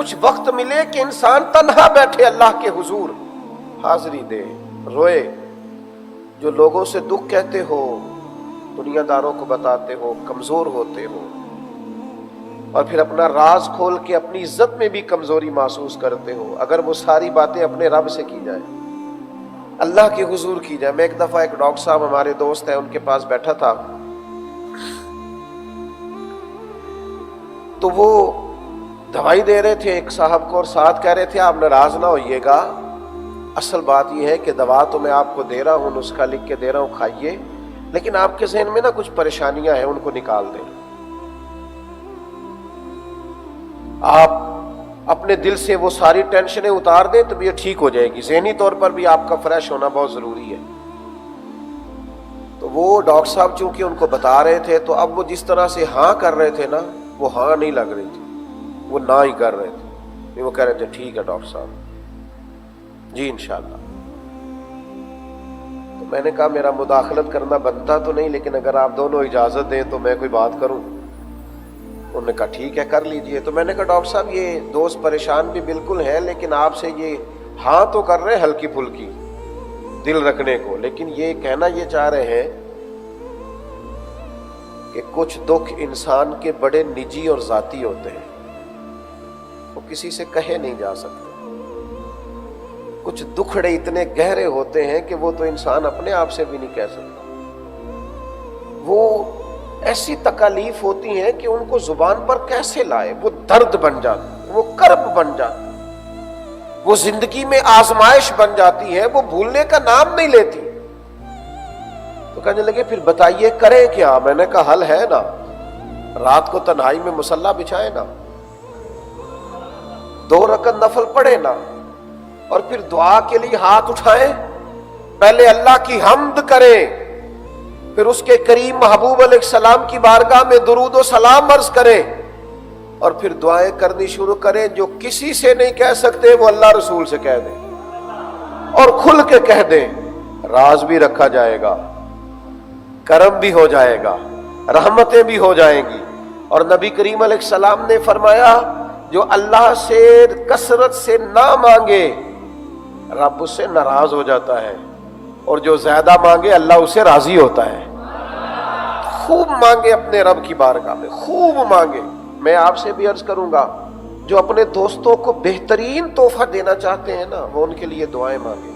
کچھ وقت ملے کہ انسان تنہا بیٹھے اللہ کے حضور حاضری دے، روئے، جو لوگوں سے دکھ کہتے ہو، دنیا داروں کو بتاتے ہو، کمزور ہوتے ہو، اور پھر اپنا راز کھول کے اپنی عزت میں بھی کمزوری محسوس کرتے ہو، اگر وہ ساری باتیں اپنے رب سے کی جائے، اللہ کے حضور کی جائے۔ میں ایک دفعہ ایک ڈاکٹر صاحب ہمارے دوست ہیں، ان کے پاس بیٹھا تھا، تو وہ دوائی دے رہے تھے ایک صاحب کو، اور ساتھ کہہ رہے تھے آپ ناراض نہ ہوئیے گا، اصل بات یہ ہے کہ دوا تو میں آپ کو دے رہا ہوں، نسخہ لکھ کے دے رہا ہوں، کھائیے، لیکن آپ کے ذہن میں نا کچھ پریشانیاں ہیں، ان کو نکال دیں۔ آپ اپنے دل سے وہ ساری ٹینشنیں اتار دیں تو یہ ٹھیک ہو جائے گی، ذہنی طور پر بھی آپ کا فریش ہونا بہت ضروری ہے۔ تو وہ ڈاکٹر صاحب چونکہ ان کو بتا رہے تھے، تو اب وہ جس طرح سے ہاں کر رہے تھے نا، وہ ہاں نہیں لگ رہی تھی، وہ نہ ہی کر رہے تھے، وہ کہہ رہے تھے ٹھیک ہے ڈاکٹر صاحب جی انشاءاللہ۔ تو میں نے کہا میرا مداخلت کرنا بنتا تو نہیں، لیکن اگر آپ دونوں اجازت دیں تو میں کوئی بات کروں۔ انہوں نے کہا ٹھیک ہے کر لیجئے۔ تو میں نے کہا ڈاکٹر صاحب یہ دوست پریشان بھی بالکل ہے، لیکن آپ سے یہ ہاں تو کر رہے ہیں ہلکی پھلکی دل رکھنے کو، لیکن یہ کہنا یہ چاہ رہے ہیں کہ کچھ دکھ انسان کے بڑے نجی اور ذاتی ہوتے ہیں، وہ کسی سے کہے نہیں جا سکتے۔ کچھ دکھڑے اتنے گہرے ہوتے ہیں کہ وہ تو انسان اپنے آپ سے بھی نہیں کہہ سکتا۔ وہ ایسی تکالیف ہوتی ہیں کہ ان کو زبان پر کیسے لائے، وہ درد بن جاتی، وہ کرب بن جاتی، وہ زندگی میں آزمائش بن جاتی ہے، وہ بھولنے کا نام نہیں لیتی۔ تو کہنے لگے پھر بتائیے کریں کیا؟ میں نے کہا حل ہے نا، رات کو تنہائی میں مصلی بچھائے نا، 2 رکعت نفل پڑھے نا، اور پھر دعا کے لیے ہاتھ اٹھائیں، پہلے اللہ کی حمد کریں، پھر اس کے کریم محبوب علیہ السلام کی بارگاہ میں درود و سلام عرض کریں، اور پھر دعائیں کرنی شروع کریں۔ جو کسی سے نہیں کہہ سکتے وہ اللہ رسول سے کہہ دیں، اور کھل کے کہہ دیں، راز بھی رکھا جائے گا، کرم بھی ہو جائے گا، رحمتیں بھی ہو جائیں گی۔ اور نبی کریم علیہ السلام نے فرمایا جو اللہ سے کثرت سے نہ مانگے رب اس سے ناراض ہو جاتا ہے، اور جو زیادہ مانگے اللہ اسے راضی ہوتا ہے۔ خوب مانگے اپنے رب کی بارگاہ میں، خوب مانگے۔ میں آپ سے بھی عرض کروں گا جو اپنے دوستوں کو بہترین تحفہ دینا چاہتے ہیں نا، وہ ان کے لیے دعائیں مانگیں۔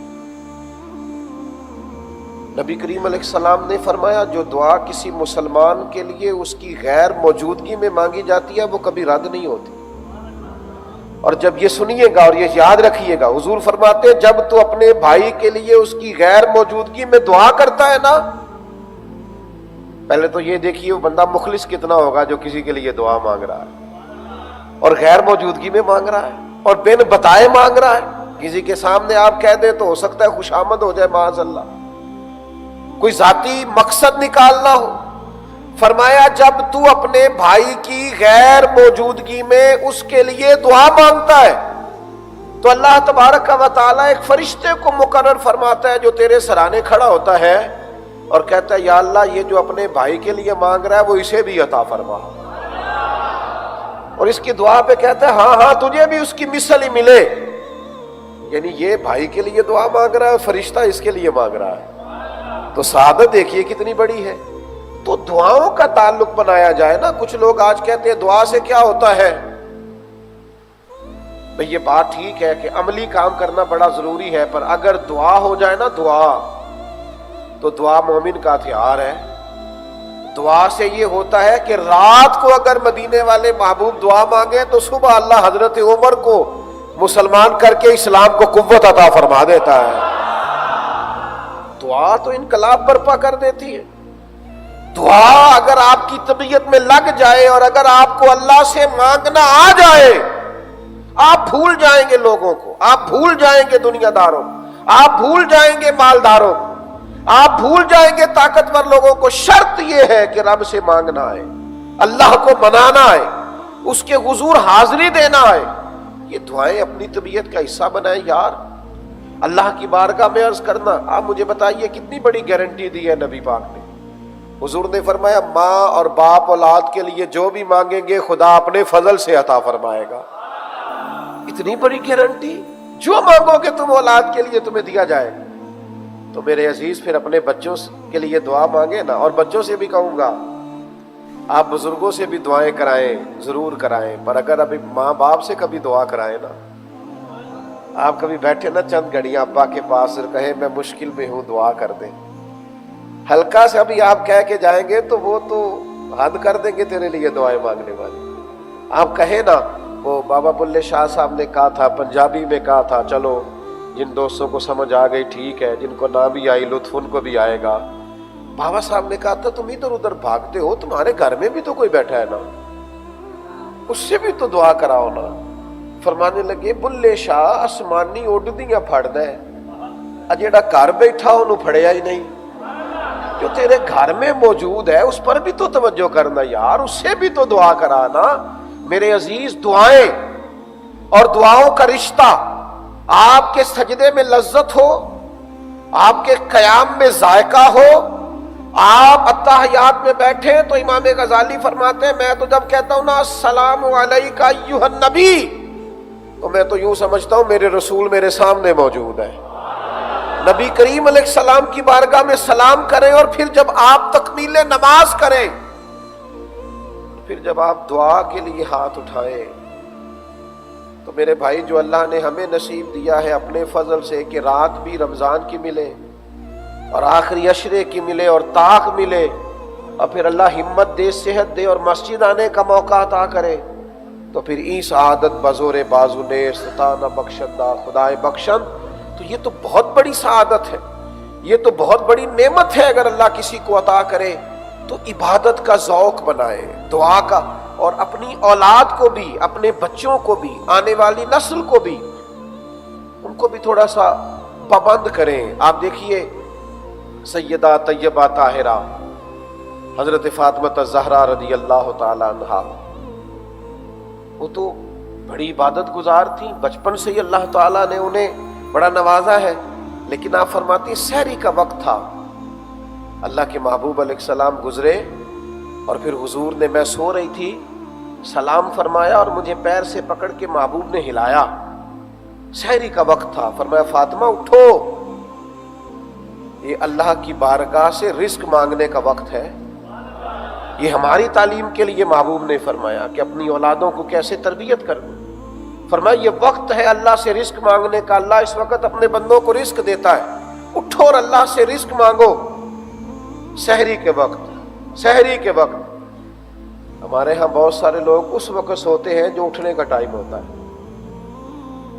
نبی کریم علیہ السلام نے فرمایا جو دعا کسی مسلمان کے لیے اس کی غیر موجودگی میں مانگی جاتی ہے وہ کبھی رد نہیں ہوتی۔ اور جب یہ سنیے گا اور یہ یاد رکھیے گا، حضور فرماتے ہیں جب تو اپنے بھائی کے لیے اس کی غیر موجودگی میں دعا کرتا ہے نا، پہلے تو یہ دیکھیے وہ بندہ مخلص کتنا ہوگا جو کسی کے لیے دعا مانگ رہا ہے اور غیر موجودگی میں مانگ رہا ہے اور بن بتائے مانگ رہا ہے۔ کسی کے سامنے آپ کہہ دیں تو ہو سکتا ہے خوشامد ہو جائے معاذ اللہ، کوئی ذاتی مقصد نکالنا ہو۔ فرمایا جب تو اپنے بھائی کی غیر موجودگی میں اس کے لیے دعا مانگتا ہے تو اللہ تبارک و تعالیٰ ایک فرشتے کو مقرر فرماتا ہے جو تیرے سرانے کھڑا ہوتا ہے اور کہتا ہے یا اللہ یہ جو اپنے بھائی کے لیے مانگ رہا ہے وہ اسے بھی عطا فرما، اور اس کی دعا پہ کہتا ہے ہاں ہاں تجھے بھی اس کی مثل ہی ملے۔ یعنی یہ بھائی کے لیے دعا مانگ رہا ہے، فرشتہ اس کے لیے مانگ رہا ہے، تو سعادت دیکھیے کتنی بڑی ہے۔ تو دعاؤں کا تعلق بنایا جائے نا۔ کچھ لوگ آج کہتے ہیں دعا سے کیا ہوتا ہے؟ بھئی یہ بات ٹھیک ہے کہ عملی کام کرنا بڑا ضروری ہے، پر اگر دعا ہو جائے نا دعا، تو دعا مومن کا ہتھیار ہے۔ دعا سے یہ ہوتا ہے کہ رات کو اگر مدینے والے محبوب دعا مانگے تو صبح اللہ حضرت عمر کو مسلمان کر کے اسلام کو قوت عطا فرما دیتا ہے۔ دعا تو انقلاب برپا کر دیتی ہے۔ دعا اگر آپ کی طبیعت میں لگ جائے اور اگر آپ کو اللہ سے مانگنا آ جائے، آپ بھول جائیں گے لوگوں کو، آپ بھول جائیں گے دنیا داروں، آپ بھول جائیں گے مالداروں، آپ بھول جائیں گے طاقتور لوگوں کو۔ شرط یہ ہے کہ رب سے مانگنا ہے، اللہ کو منانا ہے، اس کے حضور حاضری دینا ہے۔ یہ دعائیں اپنی طبیعت کا حصہ بنائیں یار۔ اللہ کی بارگاہ میں عرض کرنا، آپ مجھے بتائیے کتنی بڑی گارنٹی دی ہے نبی پاک نے۔ حضور نے فرمایا ماں اور باپ اولاد کے لیے جو بھی مانگیں گے خدا اپنے فضل سے عطا فرمائے گا۔ اتنی بڑی گارنٹی، جو مانگو گے تم اولاد کے لیے تمہیں دیا جائے۔ تو میرے عزیز پھر اپنے بچوں کے لیے دعا مانگے نا، اور بچوں سے بھی کہوں گا آپ بزرگوں سے بھی دعائیں کرائیں، ضرور کرائیں، پر اگر ابھی ماں باپ سے کبھی دعا کرائیں نا، آپ کبھی بیٹھے نا چند گھڑیاں ابا کے پاس اور کہیں میں مشکل میں ہوں دعا کر دیں، ہلکا سے ابھی آپ کہہ کے جائیں گے تو وہ تو حد کر دیں گے تیرے لیے دعائیں مانگنے والے۔ آپ کہیں نا، وہ بابا بلے شاہ صاحب نے کہا تھا، پنجابی میں کہا تھا، چلو جن دوستوں کو سمجھ آ گئی ٹھیک ہے، جن کو نہ بھی آئی لطف ان کو بھی آئے گا۔ بابا صاحب نے کہا تھا تم ادھر ادھر بھاگتے ہو، تمہارے گھر میں بھی تو کوئی بیٹھا ہے نا، اس سے بھی تو دعا کراؤ نا۔ فرمانے لگے بلے شاہ آسمانی اڈدیاں پھڑدا ہے، جیڑا گھر بیٹھا انہوں پھڑیا ہی نہیں، جو تیرے گھر میں موجود ہے اس پر بھی تو توجہ کرنا یار، اس سے بھی تو دعا کرانا۔ میرے عزیز دعائیں اور دعاؤں کا رشتہ، آپ کے سجدے میں لذت ہو، آپ کے قیام میں ذائقہ ہو، آپ اتحیات میں بیٹھے تو امام غزالی فرماتے ہیں میں تو جب کہتا ہوں نا السلام علیکہ ایھا النبی، تو میں تو یوں سمجھتا ہوں میرے رسول میرے سامنے موجود ہے۔ نبی کریم علیہ السلام کی بارگاہ میں سلام کریں، اور پھر جب آپ تکمیل نماز کریں، پھر جب آپ دعا کے لیے ہاتھ اٹھائیں، تو میرے بھائی جو اللہ نے ہمیں نصیب دیا ہے اپنے فضل سے کہ رات بھی رمضان کی ملے اور آخری عشرے کی ملے اور طاق ملے، اور پھر اللہ ہمت دے، صحت دے اور مسجد آنے کا موقع عطا کرے، تو پھر ای سعادت بزور بازو نیر ستانہ بخشندہ خدائے بخشند، تو یہ تو بہت بڑی سعادت ہے، یہ تو بہت بڑی نعمت ہے۔ اگر اللہ کسی کو عطا کرے تو عبادت کا ذوق بنائے، دعا کا، اور اپنی اولاد کو بھی، اپنے بچوں کو بھی، آنے والی نسل کو بھی، ان کو بھی تھوڑا سا پابند کریں۔ آپ دیکھیے سیدہ طیبہ طاہرہ حضرت فاطمہ الزہرا رضی اللہ تعالی عنہا، وہ تو بڑی عبادت گزار تھیں، بچپن سے ہی اللہ تعالیٰ نے انہیں بڑا نوازا ہے، لیکن آپ فرماتی سحری کا وقت تھا، اللہ کے محبوب علیہ السلام گزرے، اور پھر حضور نے، میں سو رہی تھی، سلام فرمایا اور مجھے پیر سے پکڑ کے محبوب نے ہلایا، سحری کا وقت تھا، فرمایا فاطمہ اٹھو، یہ اللہ کی بارگاہ سے رزق مانگنے کا وقت ہے۔ یہ ہماری تعلیم کے لیے محبوب نے فرمایا کہ اپنی اولادوں کو کیسے تربیت کرنا، فرمایا یہ وقت ہے اللہ سے رزق مانگنے کا، اللہ اس وقت اپنے بندوں کو رزق دیتا ہے، اٹھو اور اللہ سے رزق مانگو۔ سحری کے وقت، سحری کے وقت ہمارے ہاں بہت سارے لوگ اس وقت سوتے ہیں جو اٹھنے کا ٹائم ہوتا ہے،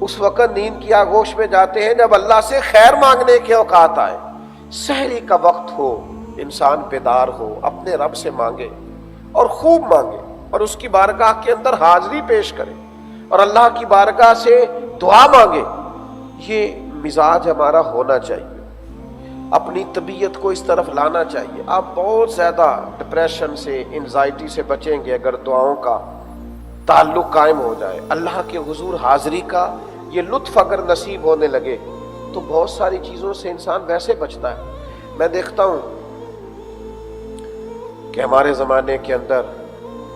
اس وقت نیند کی آغوش میں جاتے ہیں جب اللہ سے خیر مانگنے کے اوقات آئے۔ سحری کا وقت ہو، انسان بیدار ہو، اپنے رب سے مانگے اور خوب مانگے، اور اس کی بارگاہ کے اندر حاضری پیش کرے اور اللہ کی بارگاہ سے دعا مانگے۔ یہ مزاج ہمارا ہونا چاہیے، اپنی طبیعت کو اس طرف لانا چاہیے۔ آپ بہت زیادہ ڈپریشن سے، انزائٹی سے بچیں گے اگر دعاؤں کا تعلق قائم ہو جائے، اللہ کے حضور حاضری کا یہ لطف اگر نصیب ہونے لگے، تو بہت ساری چیزوں سے انسان ویسے بچتا ہے۔ میں دیکھتا ہوں کہ ہمارے زمانے کے اندر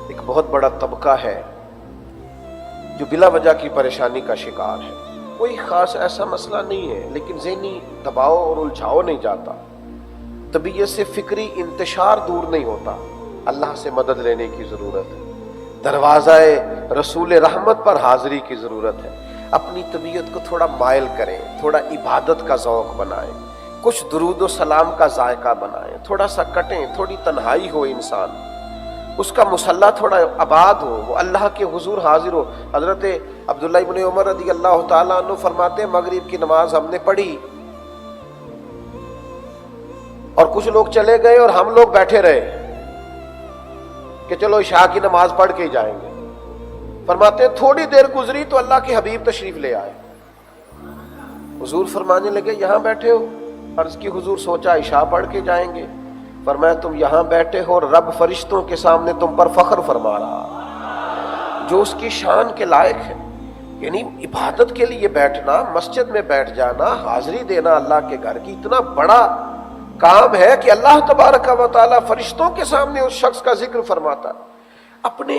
ایک بہت بڑا طبقہ ہے جو بلا وجہ کی پریشانی کا شکار ہے، کوئی خاص ایسا مسئلہ نہیں ہے، لیکن ذہنی دباؤ اور الجھاؤ نہیں جاتا، طبیعت سے فکری انتشار دور نہیں ہوتا۔ اللہ سے مدد لینے کی ضرورت ہے، دروازہ رسول رحمت پر حاضری کی ضرورت ہے۔ اپنی طبیعت کو تھوڑا مائل کریں، تھوڑا عبادت کا ذوق بنائیں، کچھ درود و سلام کا ذائقہ بنائیں، تھوڑا سا کٹیں، تھوڑی تنہائی ہو، انسان اس کا مصلی تھوڑا آباد ہو، وہ اللہ کے حضور حاضر ہو۔ حضرت عبداللہ ابن عمر رضی اللہ تعالیٰ عنہ فرماتے ہیں مغرب کی نماز ہم نے پڑھی اور کچھ لوگ چلے گئے اور ہم لوگ بیٹھے رہے کہ چلو عشاء کی نماز پڑھ کے ہی جائیں گے۔ فرماتے ہیں تھوڑی دیر گزری تو اللہ کے حبیب تشریف لے آئے، حضور فرمانے لگے یہاں بیٹھے ہو؟ عرض کی حضور سوچا عشاء پڑھ کے جائیں گے۔ فرمایا تم یہاں بیٹھے ہو، رب فرشتوں کے سامنے تم پر فخر فرما رہا جو اس کی شان کے لائق ہے، یعنی عبادت کے لیے بیٹھنا، مسجد میں بیٹھ جانا، حاضری دینا اللہ کے گھر کی اتنا بڑا کام ہے کہ اللہ تبارک و تعالیٰ فرشتوں کے سامنے اس شخص کا ذکر فرماتا۔ اپنے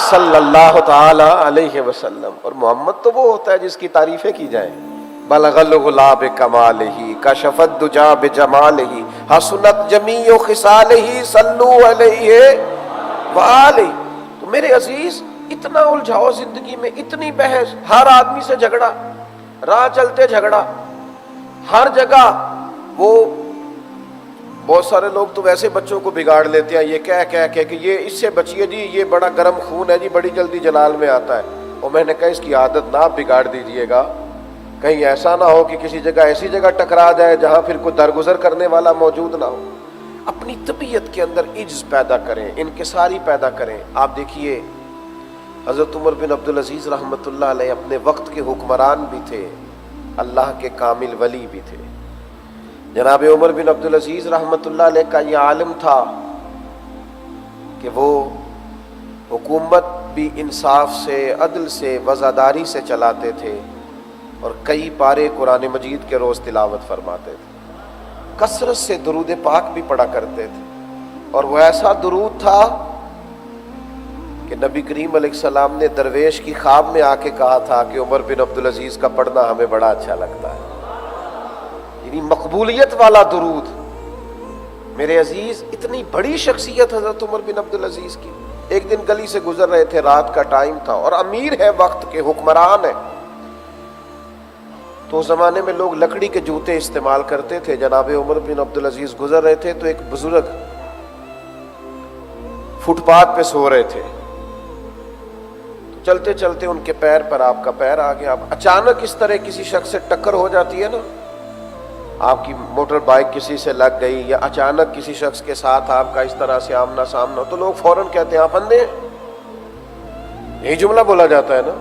صلی اللہ تعالی علیہ وسلم. اور محمد تو وہ ہوتا ہے جس کی تعریفیں کی جائیں. بلغ الغلا بکمالہ کشف الدجا بجمالہ حسنت جمیع خصالہ صلو علیہ وآلہ. تو میرے عزیز اتنا الجھاؤ زندگی میں، اتنی بحث، ہر آدمی سے جھگڑا، راہ چلتے جھگڑا، ہر جگہ. وہ بہت سارے لوگ تو ویسے بچوں کو بگاڑ لیتے ہیں یہ کہہ کہ یہ اس سے بچیے جی، یہ بڑا گرم خون ہے جی، بڑی جلدی جلال میں آتا ہے. اور میں نے کہا اس کی عادت نہ بگاڑ دیجئے گا، کہیں ایسا نہ ہو کہ کسی جگہ ایسی جگہ ٹکرا جائے جہاں پھر کوئی درگزر کرنے والا موجود نہ ہو. اپنی طبیعت کے اندر عجز پیدا کریں، انکساری پیدا کریں. آپ دیکھیے حضرت عمر بن عبدالعزیز رحمۃ اللہ علیہ اپنے وقت کے حکمران بھی تھے، اللہ کے کامل ولی بھی تھے. جناب عمر بن عبدالعزیز رحمۃ اللہ علیہ کا یہ عالم تھا کہ وہ حکومت بھی انصاف سے، عدل سے، وزاداری سے چلاتے تھے، اور کئی پارے قرآن مجید کے روز تلاوت فرماتے تھے. کثرت سے درود پاک بھی پڑھا کرتے تھے. اور وہ ایسا درود تھا کہ نبی کریم علیہ السلام نے درویش کی خواب میں آ کے کہا تھا کہ عمر بن عبدالعزیز کا پڑھنا ہمیں بڑا اچھا لگتا ہے. یعنی مقبولیت والا درود. میرے عزیز اتنی بڑی شخصیت حضرت عمر بن عبدالعزیز کی. ایک دن گلی سے گزر رہے تھے، رات کا ٹائم تھا، اور امیر ہے وقت کے، حکمران ہے. تو اس زمانے میں لوگ لکڑی کے جوتے استعمال کرتے تھے. جناب عمر بن عبدالعزیز گزر رہے تھے تو ایک بزرگ فٹ پاتھ پہ سو رہے تھے. چلتے چلتے ان کے پیر پر آپ کا پیر آ گیا. اب اچانک اس طرح کسی شخص سے ٹکر ہو جاتی ہے نا، آپ کی موٹر بائک کسی سے لگ گئی، یا اچانک کسی شخص کے ساتھ آپ کا اس طرح سے آمنا سامنا، تو لوگ فوراً کہتے ہیں آپ اندھے ہیں. یہی جملہ بولا جاتا ہے نا.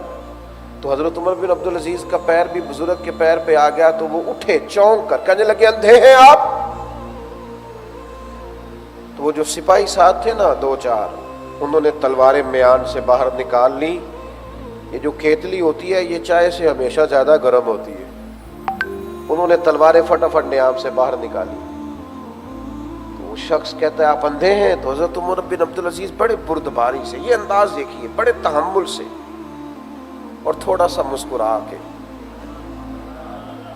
تو حضرت عمر بن عبدالعزیز کا پیر بھی بزرگ کے پیر پہ آ گیا. تو وہ اٹھے چونک کر کہنے لگے اندھے ہیں آپ؟ تو وہ جو سپاہی ساتھ تھے نا، دو چار، انہوں نے تلواریں میان سے باہر نکال لی. یہ جو کھیتلی ہوتی ہے یہ چائے سے ہمیشہ زیادہ گرم ہوتی ہے. انہوں نے تلواریں فٹافٹ نیام سے باہر نکالی. تو وہ شخص کہتا ہے آپ اندھے ہیں؟ تو حضرت عمر بن عبدالعزیز بڑے بردباری سے، یہ انداز دیکھیے، بڑے تحمل سے اور تھوڑا سا مسکرا کے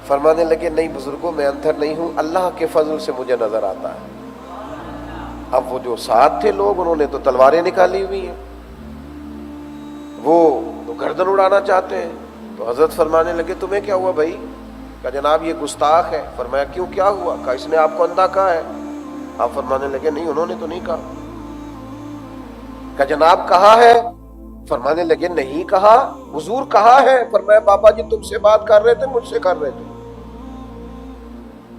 فرمانے لگے نہیں بزرگوں، میں اندھر نہیں ہوں، اللہ کے فضل سے مجھے نظر آتا ہے. اب وہ جو ساتھ تھے لوگ، انہوں نے تو تلواریں نکالی ہوئی ہیں، وہ تو گردن اڑانا چاہتے ہیں. تو حضرت فرمانے لگے تمہیں کیا ہوا بھائی؟ کہا جناب یہ گستاخ ہے. فرمایا کیوں، کیا ہوا؟ کہا اس نے آپ کو اندھا کہا ہے. آپ فرمانے لگے نہیں، انہوں نے تو نہیں کہا. کہا جناب کہا ہے. فرمانے لگے نہیں کہا، حضور کہا ہے. فرمایا بابا جی تم سے بات کر رہے تھے، مجھ سے کر رہے تھے؟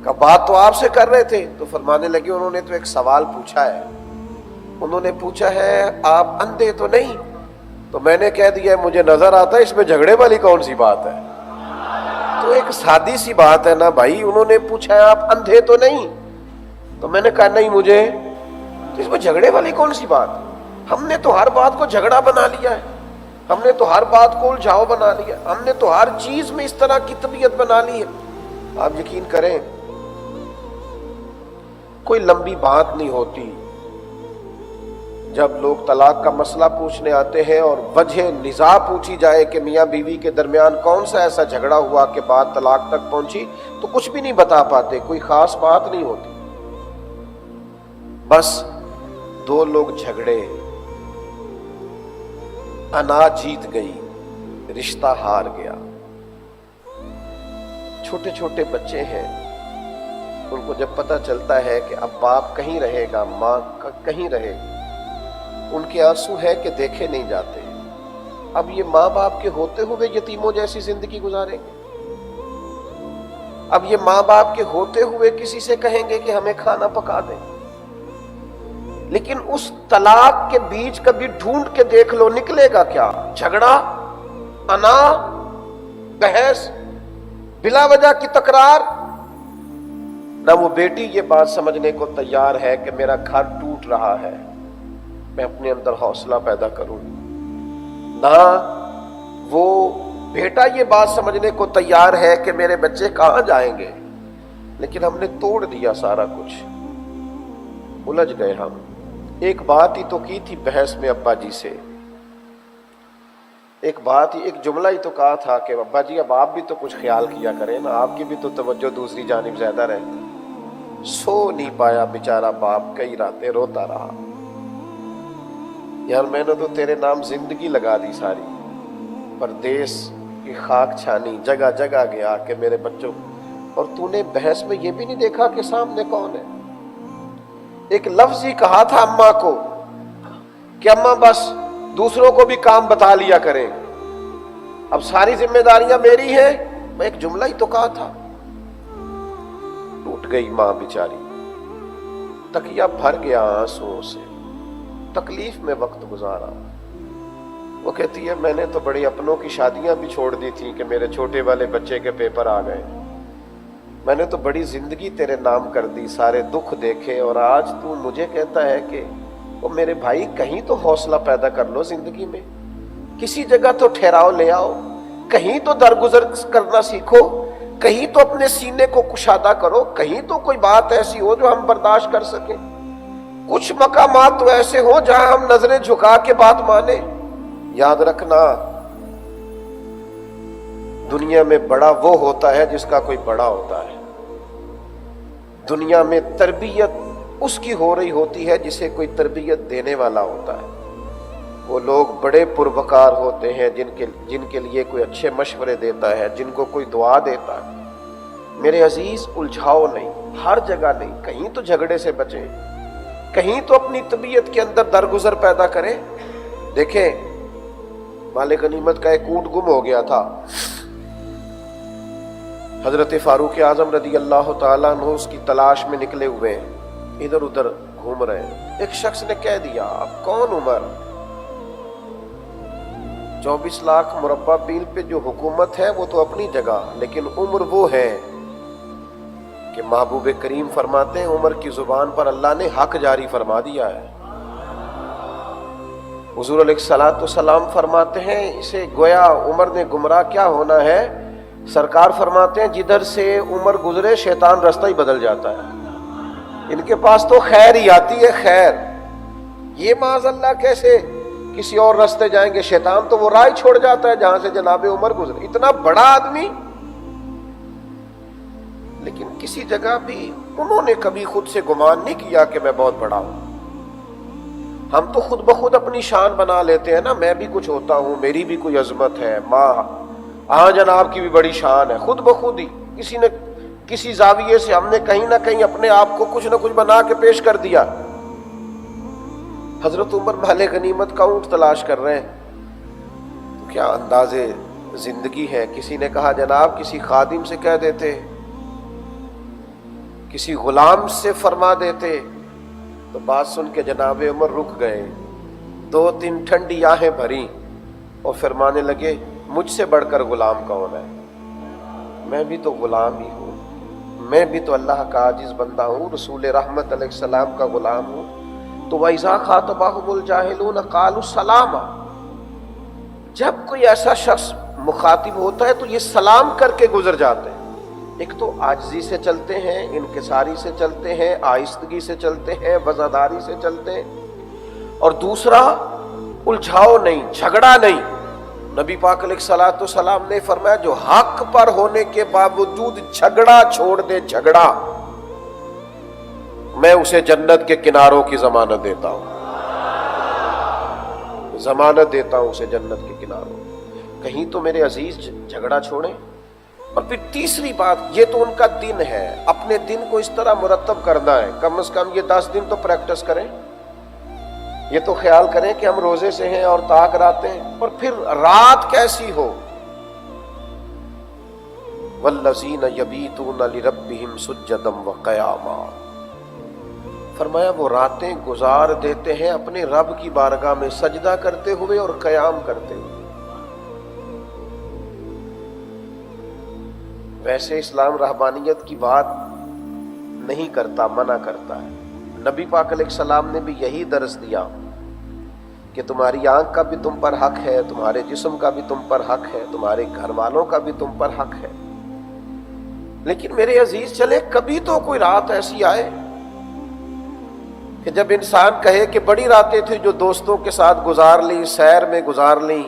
کہا بات تو آپ سے کر رہے تھے. تو فرمانے لگے انہوں نے تو ایک سوال پوچھا ہے. انہوں نے پوچھا ہے آپ اندھے تو نہیں؟ تو میں نے کہہ دیا مجھے نظر آتا ہے، اس میں جھگڑے والی کون سی بات ہے؟ تو ایک سادی سی بات ہے نا بھائی. انہوں نے پوچھا ہے آپ اندھے تو نہیں؟ تو میں نے کہا نہیں مجھے. تو اس میں جھگڑے والی کون سی بات؟ ہم نے تو ہر بات کو جھگڑا بنا لیا ہے، ہم نے تو ہر بات کو الجھاؤ بنا لیا، ہم نے تو ہر چیز میں اس طرح کی طبیعت بنا لی ہے. آپ یقین کریں کوئی لمبی بات نہیں ہوتی جب لوگ طلاق کا مسئلہ پوچھنے آتے ہیں اور وجہ نزاع پوچھی جائے کہ میاں بیوی کے درمیان کون سا ایسا جھگڑا ہوا کہ بات طلاق تک پہنچی، تو کچھ بھی نہیں بتا پاتے، کوئی خاص بات نہیں ہوتی. بس دو لوگ جھگڑے، انا جیت گئی، رشتہ ہار گیا. چھوٹے چھوٹے بچے ہیں، ان کو جب پتہ چلتا ہے کہ اب باپ کہیں رہے گا، ماں کہیں رہے گی، ان کے آنسو ہے کہ دیکھے نہیں جاتے. اب یہ ماں باپ کے ہوتے ہوئے یتیموں جیسی زندگی گزاریں گے؟ اب یہ ماں باپ کے ہوتے ہوئے کسی سے کہیں گے کہ ہمیں کھانا پکا دیں؟ لیکن اس طلاق کے بیچ کبھی ڈھونڈ کے دیکھ لو نکلے گا کیا؟ جھگڑا، انا، بحث، بلا وجہ کی تکرار. نہ وہ بیٹی یہ بات سمجھنے کو تیار ہے کہ میرا گھر ٹوٹ رہا ہے، میں اپنے اندر حوصلہ پیدا کروں، نہ وہ بیٹا یہ بات سمجھنے کو تیار ہے کہ میرے بچے کہاں جائیں گے. لیکن ہم نے توڑ دیا سارا کچھ، الجھ گئے ہم. ایک بات ہی تو کی تھی بحث میں ابا جی سے ایک بات ہی، ایک جملہ ہی تو کہا تھا کہ ابا جی اب آپ بھی تو کچھ خیال کیا کریں نا، آپ کی بھی تو توجہ دوسری جانب زیادہ رہتی۔ سو نہیں پایا بیچارہ باپ، کئی راتیں روتا رہا، یار میں نے تو تیرے نام زندگی لگا دی ساری، پردیس کی خاک چھانی، جگہ جگہ گیا کہ میرے بچوں، اور تو نے بحث میں یہ بھی نہیں دیکھا کہ سامنے کون ہے۔ ایک لفظ ہی کہا تھا اماں کو کہ اماں بس دوسروں کو بھی کام بتا لیا کریں، اب ساری ذمہ داریاں میری ہیں، میں ایک جملہ ہی تو کہا تھا۔ ٹوٹ گئی ماں بیچاری، تکیہ بھر گیا آنسوؤں سے، تکلیف میں وقت گزارا۔ وہ کہتی ہے میں نے تو بڑے اپنوں کی شادیاں بھی چھوڑ دی تھی کہ میرے چھوٹے والے بچے کے پیپر آ گئے، میں نے تو بڑی زندگی تیرے نام کر دی، سارے دکھ دیکھے، اور آج تو مجھے کہتا ہے کہ وہ میرے بھائی کہیں تو حوصلہ پیدا کر لو زندگی میں، کسی جگہ تو ٹھہراؤ لے آؤ، کہیں تو درگزر کرنا سیکھو، کہیں تو اپنے سینے کو کشادہ کرو، کہیں تو کوئی بات ایسی ہو جو ہم برداشت کر سکیں، کچھ مقامات تو ایسے ہوں جہاں ہم نظریں جھکا کے بات مانیں۔ یاد رکھنا دنیا میں بڑا وہ ہوتا ہے جس کا کوئی بڑا ہوتا ہے، دنیا میں تربیت اس کی ہو رہی ہوتی ہے جسے کوئی تربیت دینے والا ہوتا ہے۔ وہ لوگ بڑے پروقار ہوتے ہیں جن کے لیے کوئی اچھے مشورے دیتا ہے، جن کو کوئی دعا دیتا ہے۔ میرے عزیز الجھاؤ نہیں، ہر جگہ نہیں، کہیں تو جھگڑے سے بچیں، کہیں تو اپنی طبیعت کے اندر درگزر پیدا کریں۔ دیکھیں مال غنیمت کا ایک اونٹ گم ہو گیا تھا، حضرت فاروق اعظم رضی اللہ تعالیٰ عنہ اس کی تلاش میں نکلے ہوئے ہیں، ادھر ادھر گھوم رہے ہیں۔ ایک شخص نے کہہ دیا اب کون عمر، 24 لاکھ مربع میل پہ جو حکومت ہے وہ تو اپنی جگہ، لیکن عمر وہ ہے کہ محبوب کریم فرماتے ہیں عمر کی زبان پر اللہ نے حق جاری فرما دیا ہے۔ حضور علیہ الصلوۃ والسلام فرماتے ہیں اسے گویا عمر نے گمراہ کیا ہونا ہے، سرکار فرماتے ہیں جدھر سے عمر گزرے شیطان رستہ ہی بدل جاتا ہے، ان کے پاس تو خیر ہی آتی ہے، خیر، یہ معاذ اللہ کیسے کسی اور راستے جائیں گے، شیطان تو وہ راہ چھوڑ جاتا ہے جہاں سے جناب عمر گزرے۔ اتنا بڑا آدمی، لیکن کسی جگہ بھی انہوں نے کبھی خود سے گمان نہیں کیا کہ میں بہت بڑا ہوں۔ ہم تو خود بخود اپنی شان بنا لیتے ہیں نا، میں بھی کچھ ہوتا ہوں، میری بھی کوئی عظمت ہے، ماں جناب کی بھی بڑی شان ہے، خود بخود ہی کسی نے کسی زاویے سے ہم نے کہیں نہ کہیں اپنے آپ کو کچھ نہ کچھ بنا کے پیش کر دیا۔ حضرت عمر مال غنیمت کا اونٹ تلاش کر رہے ہیں، تو کیا انداز زندگی ہے۔ کسی نے کہا جناب کسی خادم سے کہہ دیتے، کسی غلام سے فرما دیتے، تو بات سن کے جناب عمر رک گئے، 2-3 ٹھنڈی آہیں بھری اور فرمانے لگے مجھ سے بڑھ کر غلام کون ہے، میں بھی تو غلام ہی ہوں، میں بھی تو اللہ کا عاجز بندہ ہوں، رسول رحمت علیہ السلام کا غلام ہوں۔ تو وَإِذَا خَاطَبَهُمُ الْجَاهِلُونَ قَالُوا سَلَامًا، جب کوئی ایسا شخص مخاطب ہوتا ہے تو یہ سلام کر کے گزر جاتے ہیں۔ ایک تو عاجزی سے چلتے ہیں، انکساری سے چلتے ہیں، آہستگی سے چلتے ہیں، وزاداری سے چلتے ہیں، اور دوسرا الجھاؤ نہیں، جھگڑا نہیں۔ نبی پاک علیہ الصلوۃ والسلام نے فرمایا جو حق پر ہونے کے باوجود جھگڑا چھوڑ دے، جھگڑا، میں اسے جنت کے کناروں کی ضمانت دیتا ہوں، ضمانت دیتا ہوں اسے جنت کے کناروں۔ کہیں تو میرے عزیز جھگڑا چھوڑیں۔ اور پھر تیسری بات، یہ تو ان کا دن ہے، اپنے دن کو اس طرح مرتب کرنا ہے، کم از کم یہ 10 دن تو پریکٹس کریں، یہ تو خیال کریں کہ ہم روزے سے ہیں اور طاق راتیں ہیں، اور پھر رات کیسی ہو، والذین یبیتون لربہم سجدا وقیاما، فرمایا وہ راتیں گزار دیتے ہیں اپنے رب کی بارگاہ میں سجدہ کرتے ہوئے اور قیام کرتے ہوئے۔ ویسے اسلام رہبانیت کی بات نہیں کرتا، منع کرتا ہے۔ نبی پاک علیہ السلام نے بھی یہی درس دیا کہ تمہاری آنکھ کا بھی تم پر حق ہے، تمہارے جسم کا بھی تم پر حق ہے، تمہارے گھر والوں کا بھی تم پر حق ہے۔ لیکن میرے عزیز چلے کبھی تو کوئی رات ایسی آئے کہ جب انسان کہے کہ بڑی راتیں تھیں جو دوستوں کے ساتھ گزار لی، سیر میں گزار لی،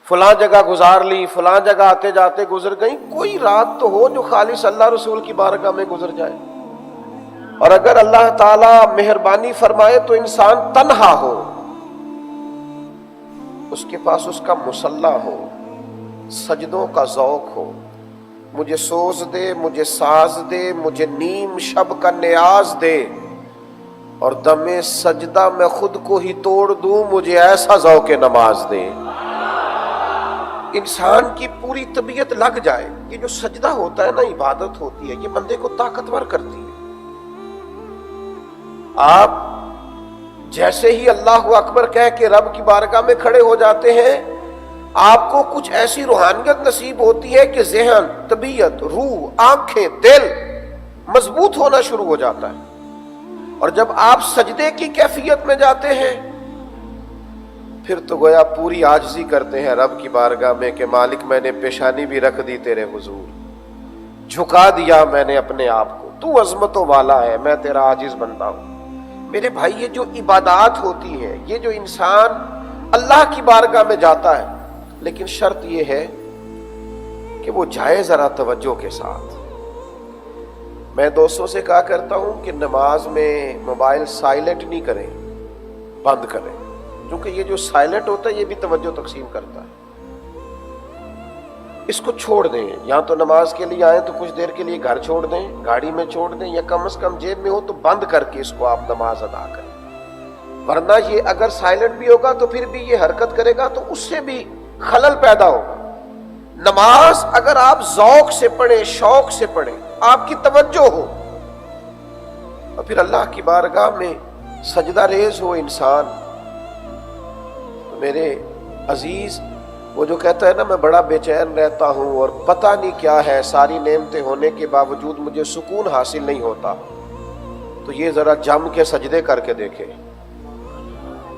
فلاں جگہ گزار لی، فلاں جگہ آتے جاتے گزر گئی، کوئی رات تو ہو جو خالص اللہ رسول کی بارگاہ میں گزر جائے۔ اور اگر اللہ تعالی مہربانی فرمائے تو انسان تنہا ہو، اس کے پاس اس کا مصلی ہو، سجدوں کا ذوق ہو، مجھے سوز دے، مجھے ساز دے، مجھے نیم شب کا نیاز دے، اور دم سجدہ میں خود کو ہی توڑ دوں، مجھے ایسا ذوق نماز دے۔ انسان کی پوری طبیعت لگ جائے، یہ جو سجدہ ہوتا ہے نا، عبادت ہوتی ہے، یہ بندے کو طاقتور کرتی ہے۔ آپ جیسے ہی اللہ اکبر کہہ کے رب کی بارگاہ میں کھڑے ہو جاتے ہیں، آپ کو کچھ ایسی روحانیت نصیب ہوتی ہے کہ ذہن، طبیعت، روح، آنکھیں، دل مضبوط ہونا شروع ہو جاتا ہے۔ اور جب آپ سجدے کی کیفیت میں جاتے ہیں، پھر تو گویا پوری عاجزی کرتے ہیں رب کی بارگاہ میں کہ مالک میں نے پیشانی بھی رکھ دی تیرے حضور، جھکا دیا میں نے اپنے آپ کو، تو عظمتوں والا ہے، میں تیرا عاجز بندہ ہوں۔ میرے بھائی، یہ جو عبادات ہوتی ہیں، یہ جو انسان اللہ کی بارگاہ میں جاتا ہے، لیکن شرط یہ ہے کہ وہ جائے ذرا توجہ کے ساتھ۔ میں دوستوں سے کہا کرتا ہوں کہ نماز میں موبائل سائلنٹ نہیں کریں، بند کریں، کیونکہ یہ جو سائلنٹ ہوتا ہے یہ بھی توجہ تقسیم کرتا ہے۔ اس کو چھوڑ دیں، یا تو نماز کے لیے آئیں تو کچھ دیر کے لیے گھر چھوڑ دیں، گاڑی میں چھوڑ دیں، یا کم از کم جیب میں ہو تو بند کر کے اس کو آپ نماز ادا کریں۔ ورنہ یہ اگر سائلنٹ بھی ہوگا تو پھر بھی یہ حرکت کرے گا تو اس سے بھی خلل پیدا ہوگا۔ نماز اگر آپ ذوق سے پڑھیں، شوق سے پڑھیں، آپ کی توجہ ہو، اور پھر اللہ کی بارگاہ میں سجدہ ریز ہو انسان، تو میرے عزیز، وہ جو کہتا ہے نا میں بڑا بے چین رہتا ہوں اور پتہ نہیں کیا ہے، ساری نعمتیں ہونے کے باوجود مجھے سکون حاصل نہیں ہوتا، تو یہ ذرا جم کے سجدے کر کے دیکھے،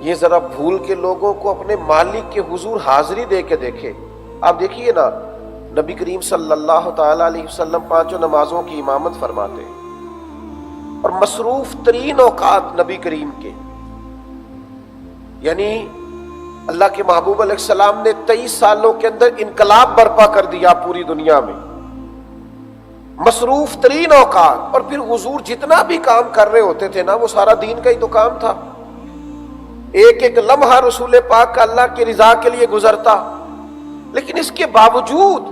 یہ ذرا بھول کے لوگوں کو اپنے مالک کے حضور حاضری دے کے دیکھے۔ آپ دیکھیے نا، نبی کریم صلی اللہ تعالی علیہ وسلم پانچوں نمازوں کی امامت فرماتے ہیں، اور مصروف ترین اوقات نبی کریم کے، یعنی اللہ کے محبوب علیہ السلام نے 23 سالوں کے اندر انقلاب برپا کر دیا پوری دنیا میں، مصروف ترین اوقات، اور پھر حضور جتنا بھی کام کر رہے ہوتے تھے نا، وہ سارا دین کا ہی تو کام تھا۔ ایک ایک لمحہ رسول پاک کا اللہ کی رضا کے لیے گزرتا، لیکن اس کے باوجود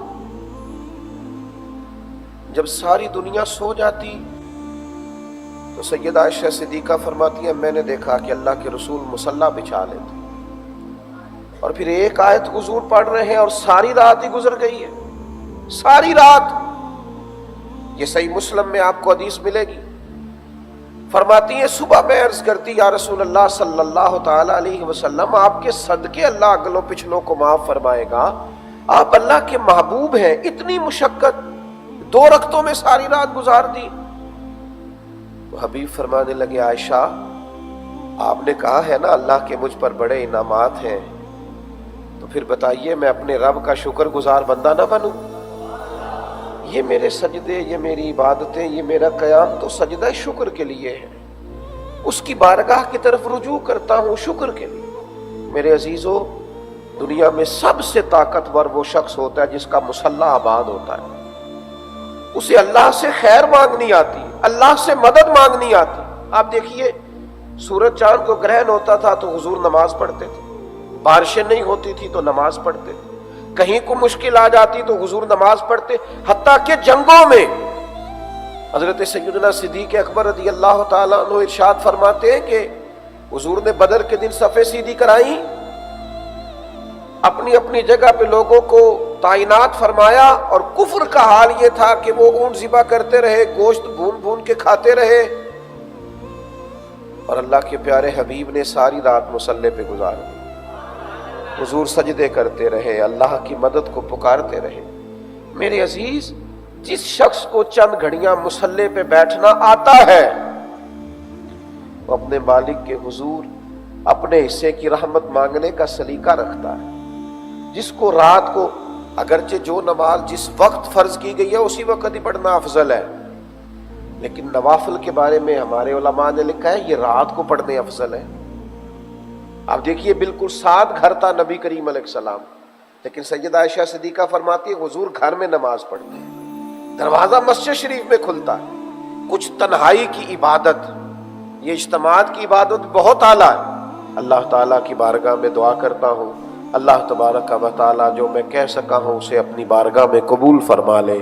جب ساری دنیا سو جاتی تو سیدہ عائشہ صدیقہ فرماتی ہیں میں نے دیکھا کہ اللہ کے رسول مصلی بچھا لیتے، اور پھر ایک آیت حضور پڑھ رہے ہیں اور ساری رات ہی گزر گئی ہے، ساری رات۔ یہ صحیح مسلم میں آپ کو حدیث ملے گی، فرماتی ہیں صبح میں عرض کرتی یا رسول اللہ صلی اللہ تعالی علیہ وسلم، آپ کے صدقے اللہ اگلوں پچھلوں کو معاف فرمائے گا، آپ اللہ کے محبوب ہیں، اتنی مشقت 2 رکعتوں میں ساری رات گزار دی۔ تو حبیب فرمانے لگے عائشہ، آپ نے کہا ہے نا اللہ کے مجھ پر بڑے انعامات ہیں، تو پھر بتائیے میں اپنے رب کا شکر گزار بندہ نہ بنوں؟ یہ میرے سجدے، یہ میری عبادتیں، یہ میرا قیام تو سجدہ شکر کے لیے ہے، اس کی بارگاہ کی طرف رجوع کرتا ہوں شکر کے لیے۔ میرے عزیزو، دنیا میں سب سے طاقتور وہ شخص ہوتا ہے جس کا مصلی آباد ہوتا ہے، اسے اللہ سے خیر مانگنی آتی، اللہ سے مدد مانگنی آتی۔ آپ دیکھیے، سورج چاند کو گرہن ہوتا تھا تو حضور نماز پڑھتے تھے، بارشیں نہیں ہوتی تھی تو نماز پڑھتے تھے، کہیں کو مشکل آ جاتی تو حضور نماز پڑھتے، حتیٰ کہ جنگوں میں حضرت سیدنا صدیق اکبر رضی اللہ تعالیٰ عنہ ارشاد فرماتے ہیں کہ حضور نے بدر کے دن صفیں سیدھی کرائیں، اپنی اپنی جگہ پہ لوگوں کو تعینات فرمایا، اور کفر کا حال یہ تھا کہ وہ اونٹ ذبح کرتے رہے، گوشت بھون بھون کے کھاتے رہے، اور اللہ کے پیارے حبیب نے ساری رات مصلی پہ گزاری، حضور سجدے کرتے رہے، اللہ کی مدد کو پکارتے رہے۔ میرے عزیز، جس شخص کو چند گھڑیاں مصلی پہ بیٹھنا آتا ہے، وہ اپنے مالک کے حضور اپنے حصے کی رحمت مانگنے کا سلیقہ رکھتا ہے۔ جس کو رات کو، اگرچہ جو نماز جس وقت فرض کی گئی ہے اسی وقت ہی پڑھنا افضل ہے، لیکن نوافل کے بارے میں ہمارے علماء نے لکھا ہے یہ رات کو پڑھنے افضل ہے۔ آپ دیکھیے، بالکل ساتھ گھر تھا نبی کریم علیہ السلام، لیکن سیدہ عائشہ صدیقہ فرماتی ہے حضور گھر میں نماز پڑھتے ہیں، دروازہ مسجد شریف میں کھلتا ہے۔ کچھ تنہائی کی عبادت، یہ اجتماعات کی عبادت بہت اعلیٰ ہے۔ اللہ تعالیٰ کی بارگاہ میں دعا کرتا ہوں اللہ تبارک و تعالیٰ جو میں کہہ سکا ہوں اسے اپنی بارگاہ میں قبول فرما لے۔